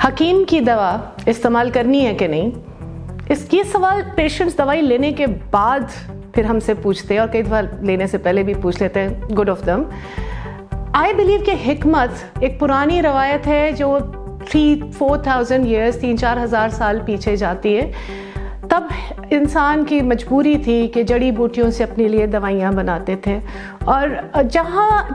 हकीम की दवा इस्तेमाल करनी है कि नहीं, ये सवाल पेशेंट्स दवाई लेने के बाद फिर हमसे पूछते हैं और कई दफा लेने से पहले भी पूछ लेते हैं, good of them. I believe कि हिकमत एक पुरानी रवायत है जो 3-4,000 ईयर्स 3-4,000 साल पीछे जाती है। तब इंसान की मजबूरी थी कि जड़ी बूटियों से अपने लिए दवाइयाँ बनाते थे, और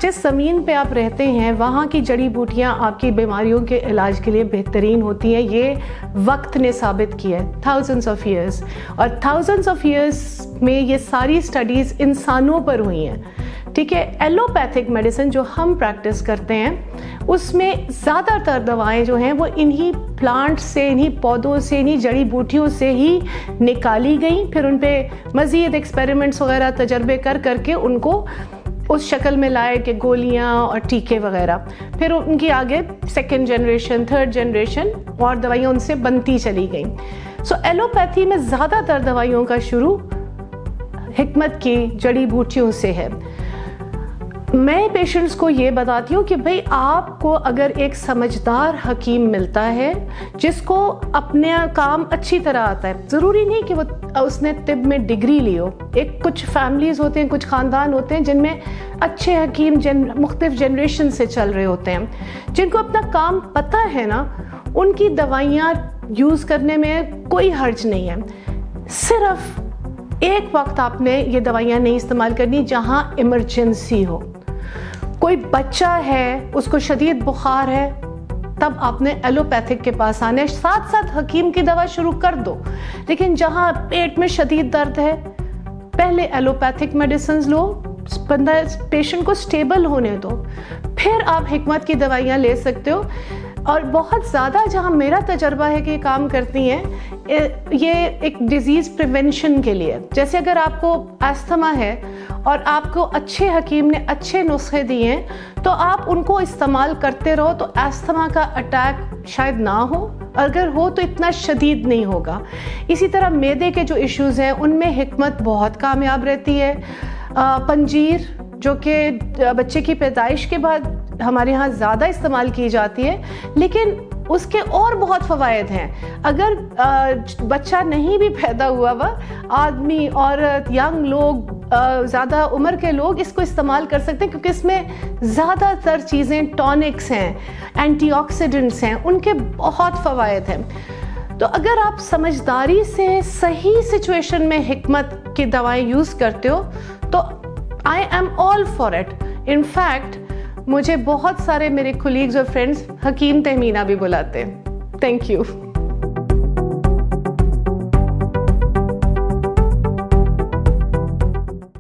जिस ज़मीन पे आप रहते हैं वहाँ की जड़ी बूटियाँ आपकी बीमारियों के इलाज के लिए बेहतरीन होती हैं। ये वक्त ने साबित किया है, थाउजेंड्स ऑफ ईयर्स, और थाउजेंड्स ऑफ ईयर्स में ये सारी स्टडीज़ इंसानों पर हुई हैं। ठीक है, एलोपैथिक मेडिसिन जो हम प्रैक्टिस करते हैं उसमें ज़्यादातर दवाएं जो हैं वो इन्हीं प्लांट से, इन्हीं पौधों से, इन्हीं जड़ी बूटियों से ही निकाली गई, फिर उन पे मज़ीद एक्सपेरिमेंट्स वगैरह तजर्बे करके उनको उस शक्ल में लाए कि गोलियां और टीके वगैरह, फिर उनकी आगे सेकेंड जनरेशन, थर्ड जनरेशन और दवाइयाँ उनसे बनती चली गई। सो एलोपैथी में ज़्यादातर दवाइयों का शुरू हिकमत की जड़ी बूटियों से है। मैं पेशेंट्स को ये बताती हूँ कि भाई आपको अगर एक समझदार हकीम मिलता है जिसको अपने काम अच्छी तरह आता है, ज़रूरी नहीं कि वो उसने तिब में डिग्री ली हो। एक कुछ फैमिलीज़ होते हैं, कुछ ख़ानदान होते हैं जिनमें अच्छे हकीम मुख्तलिफ जनरेशन से चल रहे होते हैं, जिनको अपना काम पता है ना, उनकी दवाइयाँ यूज़ करने में कोई हर्ज नहीं है। सिर्फ एक वक्त आपने ये दवाइयाँ नहीं इस्तेमाल करनी जहाँ इमरजेंसी हो। कोई बच्चा है, उसको शदीद बुखार है, तब आपने एलोपैथिक के पास आना है, साथ साथ हकीम की दवा शुरू कर दो। लेकिन जहाँ पेट में शदीद दर्द है, पहले एलोपैथिक मेडिसिन लो, पेशेंट को स्टेबल होने दो, फिर आप हिकमत की दवाइयाँ ले सकते हो। और बहुत ज़्यादा जहाँ मेरा तजर्बा है कि ये काम करती हैं, ये एक डिज़ीज़ प्रिवेंशन के लिए। जैसे अगर आपको अस्थमा है और आपको अच्छे हकीम ने अच्छे नुस्खे दिए हैं तो आप उनको इस्तेमाल करते रहो, तो अस्थमा का अटैक शायद ना हो, अगर हो तो इतना शदीद नहीं होगा। इसी तरह मैदे के जो इश्यूज़ हैं उनमें हिकमत बहुत कामयाब रहती है। पंजीर जो कि बच्चे की पैदाइश के बाद हमारे यहाँ ज़्यादा इस्तेमाल की जाती है, लेकिन उसके और बहुत फ़वाइद हैं। अगर बच्चा नहीं भी पैदा हुआ हुआ आदमी, औरत, यंग लोग, ज़्यादा उम्र के लोग इसको इस्तेमाल कर सकते हैं, क्योंकि इसमें ज़्यादातर चीज़ें टॉनिक्स हैं, एंटीऑक्सीडेंट्स हैं, उनके बहुत फ़वाइद हैं। तो अगर आप समझदारी से सही सिचुएशन में हिकमत की दवाएं यूज़ करते हो तो I am all for it. In fact मुझे बहुत सारे मेरे कोलीग्स और फ्रेंड्स हकीम तहमीना भी बुलाते हैं। Thank you.